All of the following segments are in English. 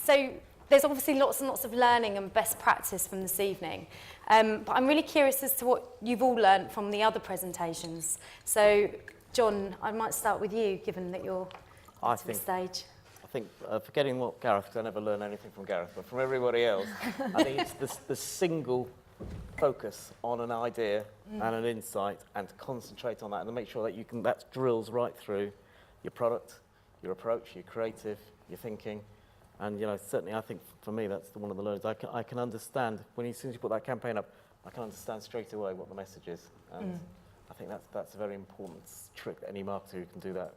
So there's obviously lots and lots of learning and best practice from this evening. But I'm really curious as to what you've all learned from the other presentations. So, John, I might start with you, given that you're to the stage. I think, forgetting what Gareth, because I never learn anything from Gareth, but from everybody else, I think it's the single focus on an idea and an insight, and to concentrate on that, and to make sure that that drills right through your product, your approach, your creative, your thinking. And, you know, certainly I think for me that's one of the learnings. I can understand, as soon as you put that campaign up, I can understand straight away what the message is. And I think that's a very important trick that any marketer who can do that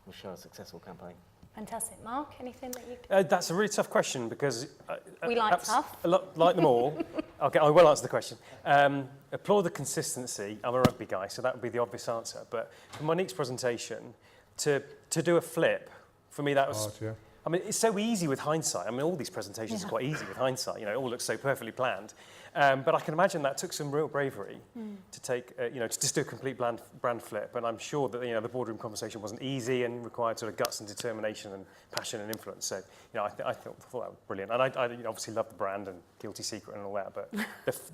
will show a successful campaign. Fantastic. Mark, anything that you can... That's a really tough question, because... we like tough. Like them all. Okay, I will answer the question. Applaud the consistency. I'm a rugby guy, so that would be the obvious answer. But for Monique's presentation, to do a flip, for me that was... I mean, it's so easy with hindsight. I mean, all these presentations are quite easy with hindsight. You know, it all looks so perfectly planned. But I can imagine that took some real bravery to take, you know, to just do a complete brand flip. And I'm sure that, you know, the boardroom conversation wasn't easy and required sort of guts and determination and passion and influence. So, you know, I thought that was brilliant. And I you know, obviously love the brand and Guilty Secret and all that. But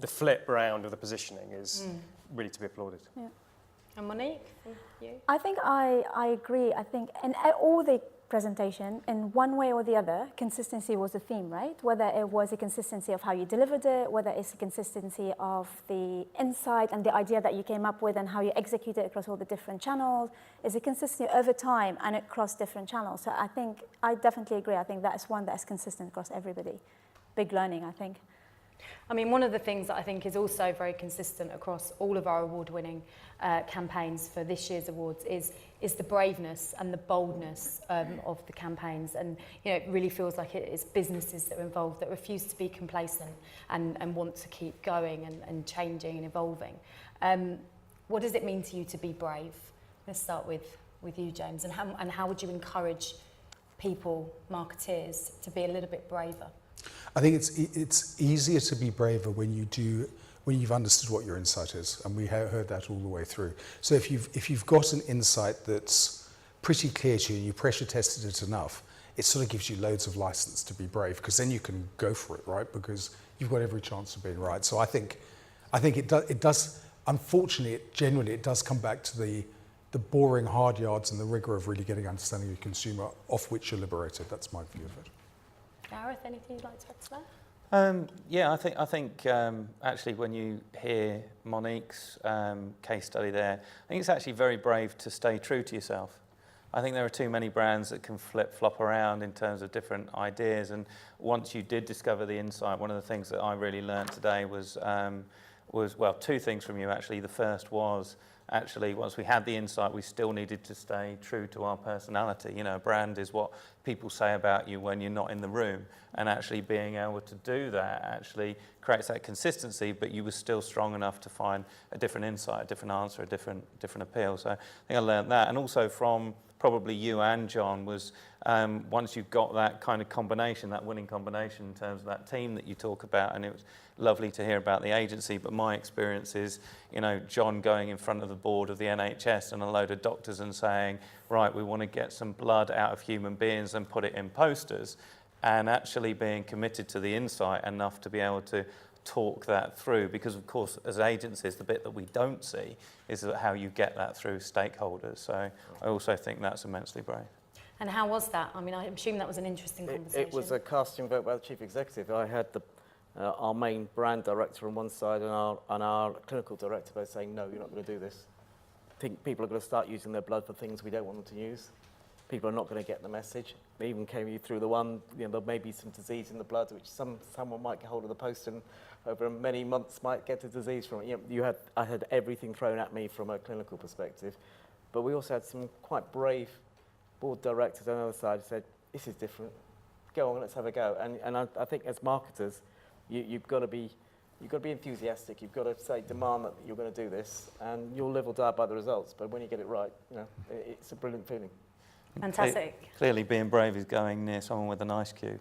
the flip round of the positioning is really to be applauded. Yeah. And Monique, you? I think I agree. I think in all the presentation, in one way or the other, consistency was the theme, right? Whether it was a consistency of how you delivered it, whether it's a consistency of the insight and the idea that you came up with and how you execute it across all the different channels, is a consistency over time and across different channels. So I think, I definitely agree. I think that's one that's consistent across everybody. Big learning, I think. I mean, one of the things that I think is also very consistent across all of our award-winning campaigns for this year's awards is the braveness and the boldness of the campaigns. And, you know, it really feels like it's businesses that are involved that refuse to be complacent and want to keep going and changing and evolving. What does it mean to you to be brave? Let's start with you, James. And how would you encourage people, marketeers, to be a little bit braver? I think it's easier to be braver when you've understood what your insight is, and we have heard that all the way through. So if you've got an insight that's pretty clear to you and you pressure tested it enough, it sort of gives you loads of license to be brave, because then you can go for it, right? Because you've got every chance of being right. So I think it does. Unfortunately, generally it does come back to the boring hard yards and the rigor of really getting understanding of your consumer, off which you're liberated. That's my view of it. Gareth, anything you'd like to add to that? Yeah, I think actually when you hear Monique's case study there, I think it's actually very brave to stay true to yourself. I think there are too many brands that can flip-flop around in terms of different ideas, and once you did discover the insight, one of the things that I really learned today was well, two things from you actually. The first was actually, once we had the insight, we still needed to stay true to our personality. You know, a brand is what people say about you when you're not in the room, and actually being able to do that actually creates that consistency, but you were still strong enough to find a different insight, a different answer, a different appeal. So I think I learned that. And also from probably you and John was once you've got that kind of combination, that winning combination in terms of that team that you talk about, and it was lovely to hear about the agency, but my experience is, you know, John going in front of the board of the NHS and a load of doctors and saying, right, we want to get some blood out of human beings and put it in posters, and actually being committed to the insight enough to be able to talk that through, because of course as agencies the bit that we don't see is how you get that through stakeholders. So I also think that's immensely brave. And how was that? I mean, I assume that was an interesting conversation. It was a casting vote by the chief executive. I had our main brand director on one side and our clinical director both saying, no, you're not going to do this. I think people are going to start using their blood for things we don't want them to use. People are not going to get the message. They even came you through the one, you know, there may be some disease in the blood, which someone might get hold of the post and over many months might get a disease from it. You know, I had everything thrown at me from a clinical perspective, but we also had some quite brave board directors on the other side who said, this is different, go on, let's have a go. And I think as marketers, you've got to be enthusiastic. You've got to say, demand that you're going to do this, and you'll live or die by the results. But when you get it right, you know, it's a brilliant feeling. Fantastic. Clearly, being brave is going near someone with an ice cube.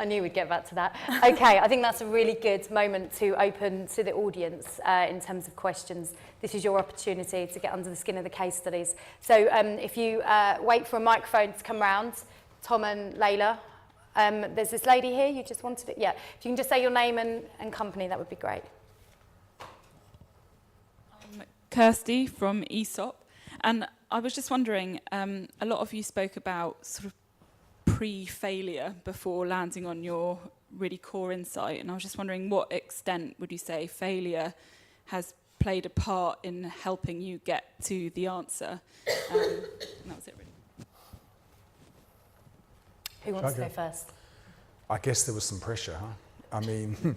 I knew we'd get back to that. Okay, I think that's a really good moment to open to the audience in terms of questions. This is your opportunity to get under the skin of the case studies. So if you wait for a microphone to come round, Tom and Layla, there's this lady here, you just wanted it? Yeah, if you can just say your name and company, that would be great. Kirsty from ESOP, and I was just wondering, a lot of you spoke about sort of pre-failure before landing on your really core insight, and I was just wondering what extent would you say failure has played a part in helping you get to the answer? And that was it really. Who wants to go first? I guess there was some pressure, huh? I mean,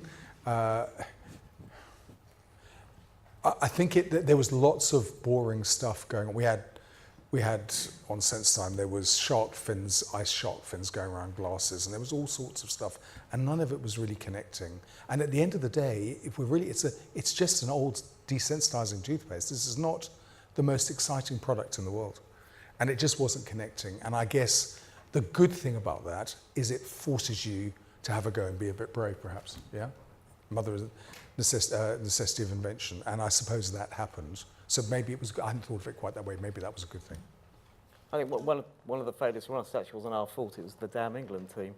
I think there was lots of boring stuff going on. We had on Sensodyne, there was shark fins, ice shark fins going around glasses, and there was all sorts of stuff, and none of it was really connecting. And at the end of the day, if we're really, it's just an old desensitizing toothpaste. This is not the most exciting product in the world, and it just wasn't connecting. And I guess the good thing about that is it forces you to have a go and be a bit brave, perhaps. Yeah, mother is necessity of invention, and I suppose that happened. So maybe it was. I hadn't thought of it quite that way. Maybe that was a good thing. I think one of the failures for us actually wasn't our fault. It was the damn England team,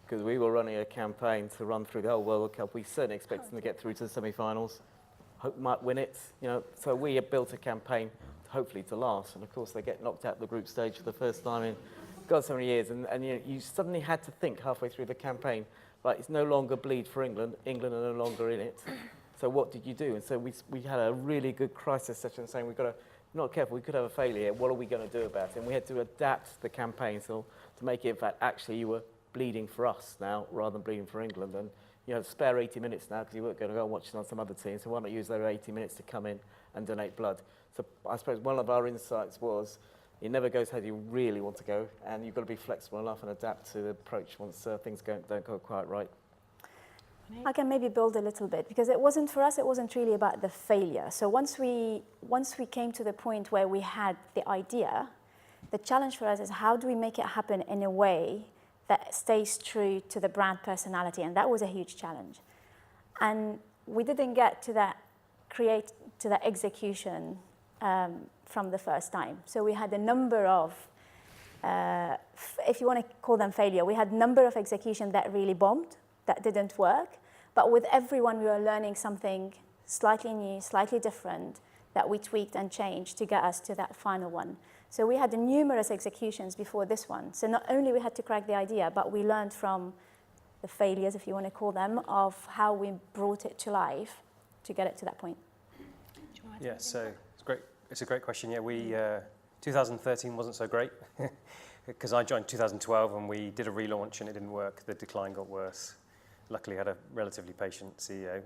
because we were running a campaign to run through the whole World Cup. We certainly expected them to get through to the semi-finals. Hope we might win it. So we had built a campaign hopefully to last, and of course they get knocked out of the group stage for the first time in God so many years, and you suddenly had to think halfway through the campaign. Right, it's no longer bleed for England. England are no longer in it. So what did you do? And so we had a really good crisis session saying we've got to, not careful, we could have a failure. What are we going to do about it? And we had to adapt the campaign to make it, in fact, actually you were bleeding for us now rather than bleeding for England. And you have spare 80 minutes now because you weren't going to go and watch it on some other team. So why not use those 80 minutes to come in and donate blood? So I suppose one of our insights was it never goes how you really want to go, and you've got to be flexible enough and adapt to the approach once things don't go quite right. I can maybe build a little bit, because it wasn't, for us, it wasn't really about the failure. So once we came to the point where we had the idea, the challenge for us is how do we make it happen in a way that stays true to the brand personality, and that was a huge challenge. And we didn't get to that execution from the first time. So we had a number of, if you want to call them failure, we had a number of execution that really bombed, that didn't work. But with everyone, we were learning something slightly new, slightly different, that we tweaked and changed to get us to that final one. So we had numerous executions before this one. So not only we had to crack the idea, but we learned from the failures, if you want to call them, of how we brought it to life to get it to that point. Yeah, so it's great. It's a great question. Yeah, 2013 wasn't so great because I joined 2012 and we did a relaunch and it didn't work. The decline got worse. Luckily, I had a relatively patient CEO.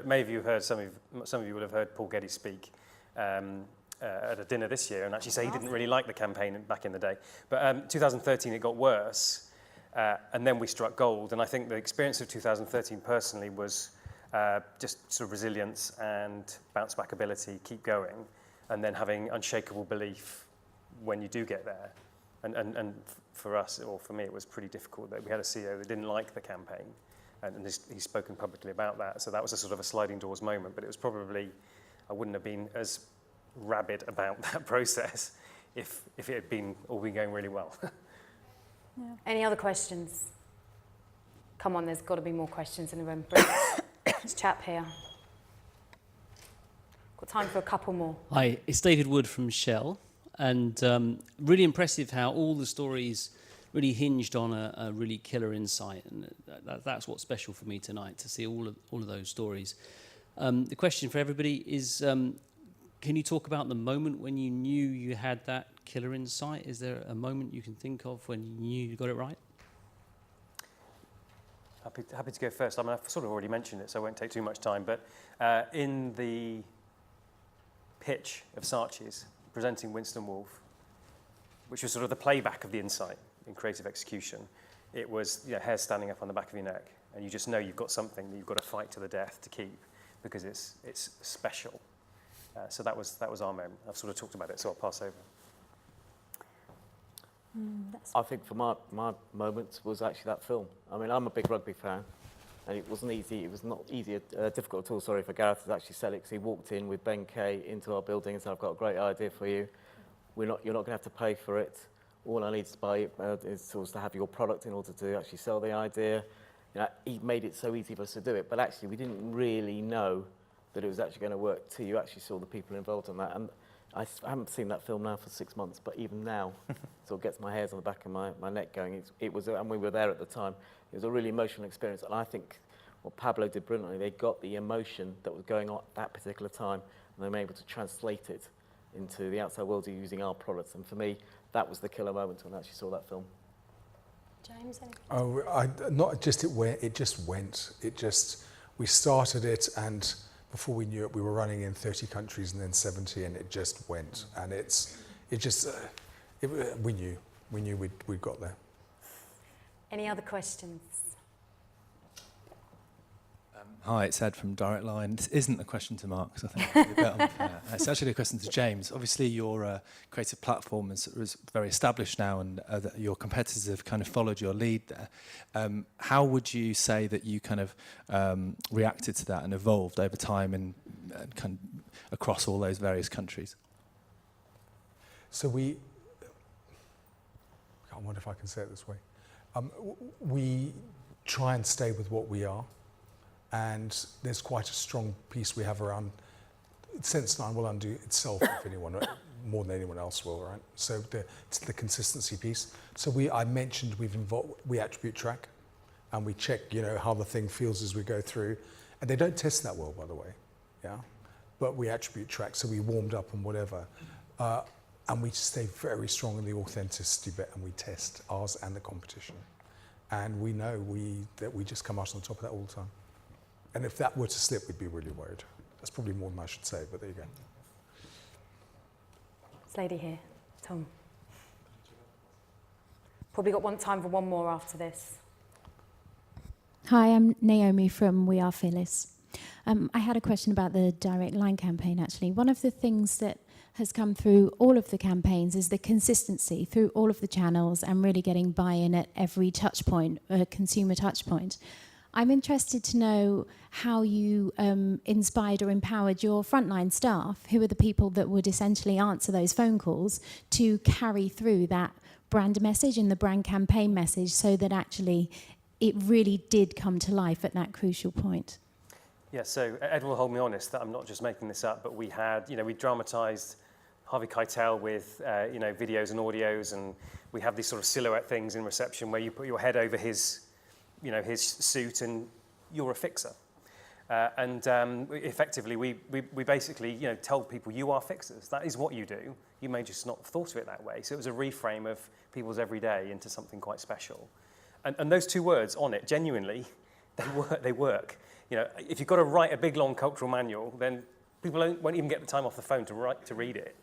Maybe you heard some of you would have heard Paul Getty speak at a dinner this year and actually say he didn't really like the campaign back in the day. But 2013 it got worse, and then we struck gold. And I think the experience of 2013 personally was just sort of resilience and bounce back ability, keep going, and then having unshakable belief when you do get there. And for us, or for me, it was pretty difficult that we had a CEO that didn't like the campaign, and he's spoken publicly about that. So that was a sort of a sliding doors moment, but it was probably, I wouldn't have been as rabid about that process if it had been all been going really well. Yeah. Any other questions? Come on, there's got to be more questions in the room. This chap here. Got time for a couple more. Hi, it's David Wood from Shell, and really impressive how all the stories really hinged on a really killer insight, and that's what's special for me tonight, to see all of those stories. The question for everybody is, can you talk about the moment when you knew you had that killer insight? Is there a moment you can think of when you knew you got it right? Happy to go first. I mean, I've sort of already mentioned it, so I won't take too much time. But in the pitch of Saatchi's presenting Winston Wolfe, which was sort of the playback of the insight in creative execution, it was hair standing up on the back of your neck, and you just know you've got something that you've got to fight to the death to keep because it's special. So that was our moment. I've sort of talked about it, so I'll pass over. I think for my moments was actually that film. I mean, I'm a big rugby fan, and it wasn't easy. It was not easy, difficult at all. Sorry for Gareth to actually sell it, because he walked in with Ben Kay into our building and said, "I've got a great idea for you. You're not going to have to pay for it. All I need to buy is to have your product in order to actually sell the idea." You know, he made it so easy for us to do it, but actually we didn't really know that it was actually going to work till you actually saw the people involved in that. And I haven't seen that film now for 6 months, but even now, it sort of gets my hairs on the back of my neck going. It was, and we were there at the time. It was a really emotional experience, and I think what Pablo did brilliantly, they got the emotion that was going on at that particular time, and they were able to translate it into the outside world using our products. And for me, that was the killer moment when I actually saw that film. James, anything? Not just it went. It just went. We started it, and before we knew it, we were running in 30 countries and then 70, and it just went. And we knew we'd got there. Any other questions? Hi, it's Ed from Direct Line. This isn't a question to Mark, because I think it's a bit unfair. It's actually a question to James. Obviously, your creative platform is very established now, and your competitors have kind of followed your lead there. How would you say that you kind of reacted to that and evolved over time and kind of across all those various countries? So I wonder if I can say it this way. We try and stay with what we are. And there's quite a strong piece we have around Sensodyne will undo itself if anyone, more than anyone else will, right? So it's the consistency piece. So I mentioned we attribute track, and we check, how the thing feels as we go through. And they don't test that well, by the way, yeah? But we attribute track, so we warmed up and whatever. And we stay very strong in the authenticity bit, and we test ours and the competition. And we know that we just come out on top of that all the time. And if that were to slip, we'd be really worried. That's probably more than I should say, but there you go. This lady here, Tom. Probably got time for one more after this. Hi, I'm Naomi from We Are Fearless. I had a question about the Direct Line campaign, actually. One of the things that has come through all of the campaigns is the consistency through all of the channels and really getting buy-in at every touch point, consumer touch point. I'm interested to know how you inspired or empowered your frontline staff, who are the people that would essentially answer those phone calls, to carry through that brand message and the brand campaign message so that actually it really did come to life at that crucial point. Yeah, so Ed will hold me honest that I'm not just making this up, but we had, we dramatised Harvey Keitel with, videos and audios, and we have these sort of silhouette things in reception where you put your head over his suit and you're a fixer. Effectively, we basically, told people you are fixers. That is what you do. You may just not have thought of it that way. So it was a reframe of people's everyday into something quite special. And those two words on it, genuinely, they work. If you've got to write a big, long cultural manual, then people won't even get the time off the phone to read it.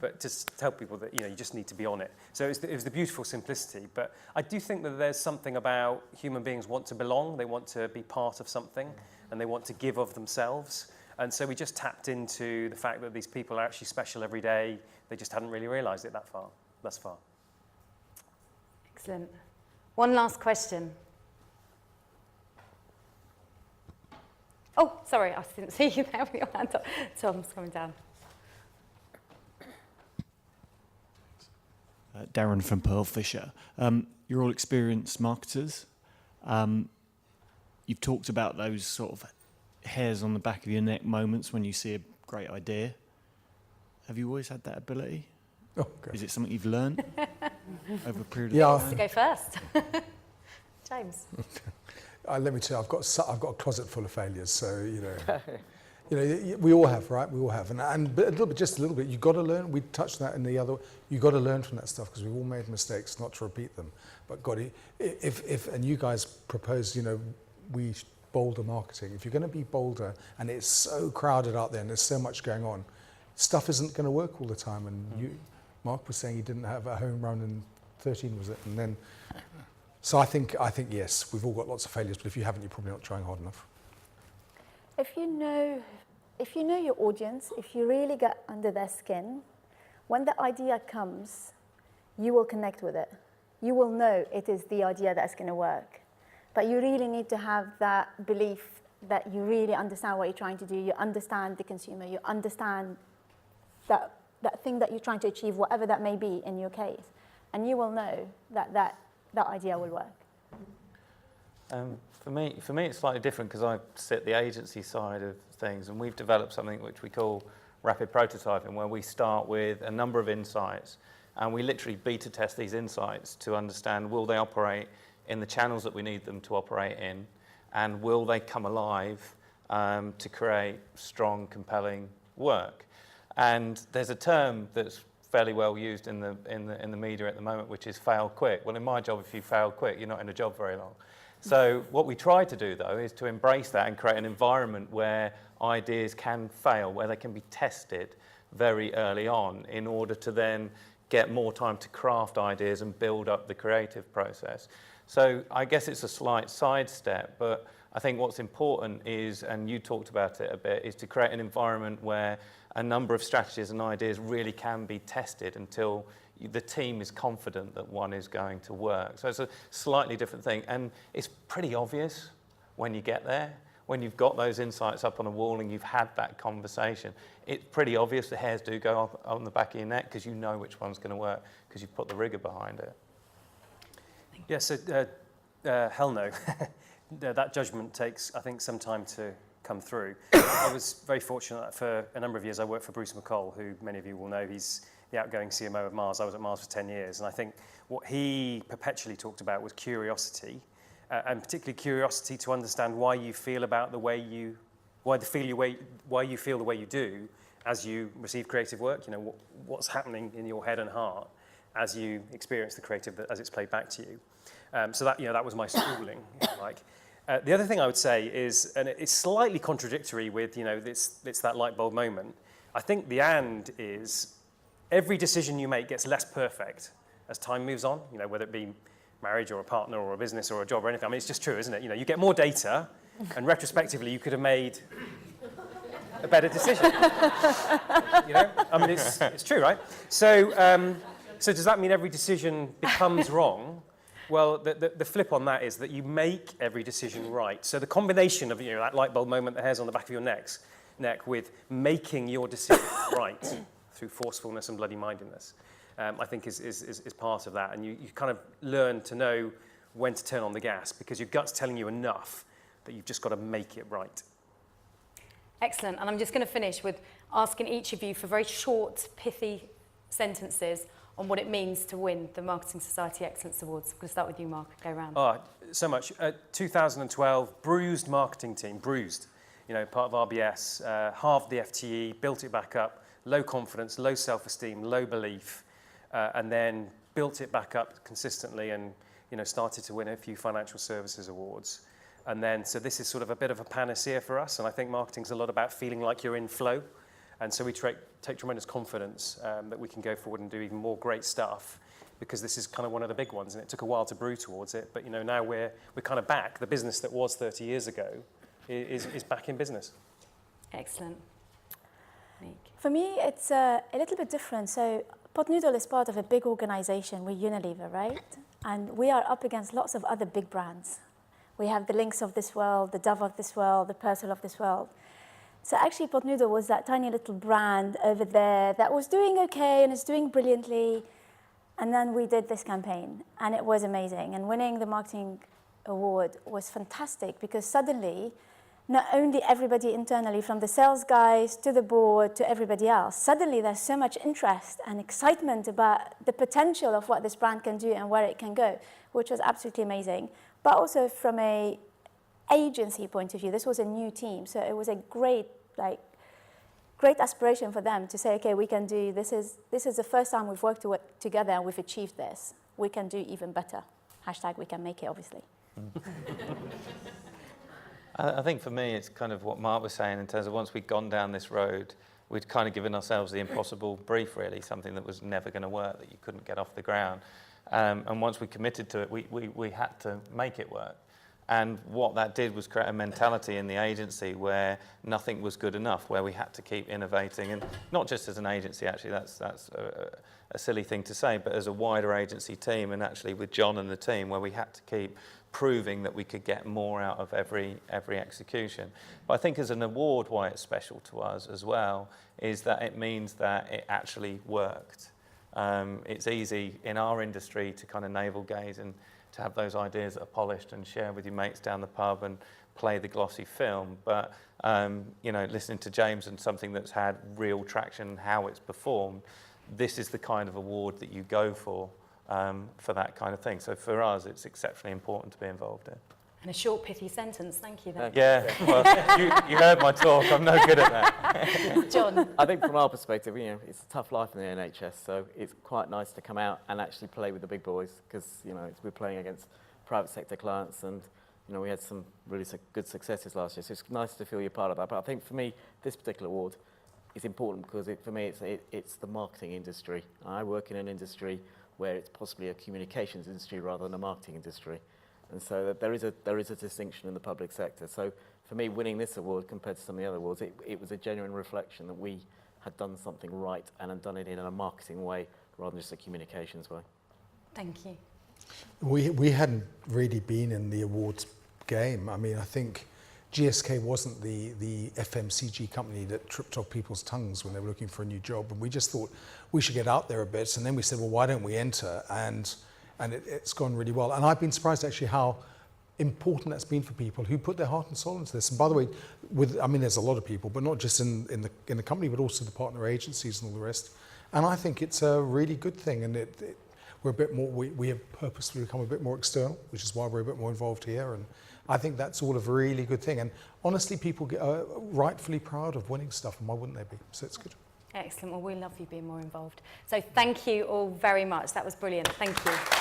But just tell people that you just need to be on it. So it was the beautiful simplicity. But I do think that there's something about human beings want to belong. They want to be part of something, and they want to give of themselves. And so we just tapped into the fact that these people are actually special every day. They just hadn't really realised it thus far. Excellent. One last question. Oh, sorry, I didn't see you there with your hand up. Tom's coming down. Darren from Pearl Fisher. You're all experienced marketers. You've talked about those sort of hairs on the back of your neck moments when you see a great idea. Have you always had that ability? Oh, okay. Is it something you've learned over a period of Who time? wants to go first? James. Let me tell you, I've got a closet full of failures. So we all have, right? We all have, but just a little bit. You got to learn. We touched that in the other. You got to learn from that stuff because we've all made mistakes, not to repeat them. But if you guys propose, we bolder marketing. If you're going to be bolder, and it's so crowded out there, and there's so much going on, stuff isn't going to work all the time. And Mark was saying he didn't have a home run in 13, was it? And then, so I think yes, we've all got lots of failures. But if you haven't, you're probably not trying hard enough. If you know your audience, if you really get under their skin, when the idea comes, you will connect with it. You will know it is the idea that's going to work. But you really need to have that belief that you really understand what you're trying to do, you understand the consumer, you understand that thing that you're trying to achieve, whatever that may be in your case. And you will know that idea will work. For me, it's slightly different because I sit the agency side of things, and we've developed something which we call rapid prototyping, where we start with a number of insights, and we literally beta test these insights to understand, will they operate in the channels that we need them to operate in, and will they come alive to create strong, compelling work? And there's a term that's fairly well used in the media at the moment, which is fail quick. Well, in my job, if you fail quick, you're not in a job very long. So what we try to do, though, is to embrace that and create an environment where ideas can fail, where they can be tested very early on in order to then get more time to craft ideas and build up the creative process. So I guess it's a slight sidestep, but I think what's important is, and you talked about it a bit, is to create an environment where a number of strategies and ideas really can be tested until the team is confident that one is going to work. So it's a slightly different thing, and it's pretty obvious when you get there. When you've got those insights up on a wall and you've had that conversation, it's pretty obvious the hairs do go up on the back of your neck because you know which one's going to work because you've put the rigor behind it. Yeah, so hell no. That judgment takes, I think, some time to come through. I was very fortunate that for a number of years I worked for Bruce McColl, who many of you will know. He's the outgoing CMO of Mars. I was at Mars for 10 years, and I think what he perpetually talked about was curiosity, and particularly curiosity to understand why you feel about the way you, why you feel the way you do as you receive creative work. You know, what's happening in your head and heart as you experience the creative as it's played back to you. So that, that was my schooling, if you like. The other thing I would say is, and it's slightly contradictory with, it's that light bulb moment. I think the and is every decision you make gets less perfect as time moves on, whether it be marriage or a partner or a business or a job or anything. I mean, it's just true, isn't it? You get more data, and retrospectively, you could have made a better decision. I mean, it's true, right? So does that mean every decision becomes wrong? Well, the flip on that is that you make every decision right. So the combination of that light bulb moment, the hairs on the back of your neck, with making your decision right through forcefulness and bloody-mindedness, I think is part of that. And you kind of learn to know when to turn on the gas because your gut's telling you enough that you've just got to make it right. Excellent. And I'm just going to finish with asking each of you for very short, pithy sentences on what it means to win the Marketing Society Excellence Awards. I'm going to start with you, Mark. Go round. Oh, so much. 2012, bruised marketing team, bruised. Part of RBS, halved the FTE, built it back up, low confidence, low self-esteem, low belief, and then built it back up consistently and, started to win a few financial services awards. And then, so this is sort of a bit of a panacea for us, and I think marketing's a lot about feeling like you're in flow. And so we take tremendous confidence that we can go forward and do even more great stuff because this is kind of one of the big ones. And it took a while to brew towards it, but now we're kind of back. The business that was 30 years ago is back in business. Excellent. For me, it's a little bit different. So Pot Noodle is part of a big organization. We're Unilever, right? And we are up against lots of other big brands. We have the Lynx of this world, the Dove of this world, the Persil of this world. So actually, Pot Noodle was that tiny little brand over there that was doing okay and is doing brilliantly. And then we did this campaign, and it was amazing. And winning the marketing award was fantastic because suddenly, not only everybody internally, from the sales guys to the board to everybody else, suddenly there's so much interest and excitement about the potential of what this brand can do and where it can go, which was absolutely amazing. But also from a agency point of view, this was a new team, so it was a great aspiration for them to say, okay, we can do this. Is the first time we've worked together and we've achieved this. We can do even better. # we can make it, obviously. I think for me, it's kind of what Mark was saying in terms of once we'd gone down this road, we'd kind of given ourselves the impossible brief, really, something that was never going to work, that you couldn't get off the ground. And once we committed to it, we had to make it work. And what that did was create a mentality in the agency where nothing was good enough, where we had to keep innovating, and not just as an agency, actually, that's a silly thing to say, but as a wider agency team, and actually with John and the team, where we had to keep proving that we could get more out of every execution. But I think as an award, why it's special to us as well, is that it means that it actually worked. It's easy in our industry to kind of navel gaze and to have those ideas that are polished and share with your mates down the pub and play the glossy film. But, you know, listening to James and something that's had real traction, how it's performed, this is the kind of award that you go for that kind of thing. So for us, it's exceptionally important to be involved in. And a short, pithy sentence. Thank you, then. Yeah, well, you heard my talk. I'm no good at that. John? I think from our perspective, you know, it's a tough life in the NHS, so it's quite nice to come out and actually play with the big boys, because, you know, we're playing against private sector clients, and, you know, we had some really good successes last year, so it's nice to feel you're part of that. But I think for me, this particular award is important because for me, it's the marketing industry. I work in an industry where it's possibly a communications industry rather than a marketing industry. And so there is a distinction in the public sector. So for me, winning this award compared to some of the other awards, it was a genuine reflection that we had done something right and had done it in a marketing way rather than just a communications way. Thank you. We hadn't really been in the awards game. I mean, I think GSK wasn't the FMCG company that tripped off people's tongues when they were looking for a new job. And we just thought we should get out there a bit. And then we said, well, why don't we enter? And it's gone really well. And I've been surprised actually how important that's been for people who put their heart and soul into this. And by the way, there's a lot of people, but not just in the company, but also the partner agencies and all the rest. And I think it's a really good thing. And we're a bit more, we have purposefully become a bit more external, which is why we're a bit more involved here. And I think that's all a really good thing. And honestly, people get rightfully proud of winning stuff, and why wouldn't they be? So it's good. Excellent. Well, we love you being more involved. So thank you all very much. That was brilliant. Thank you.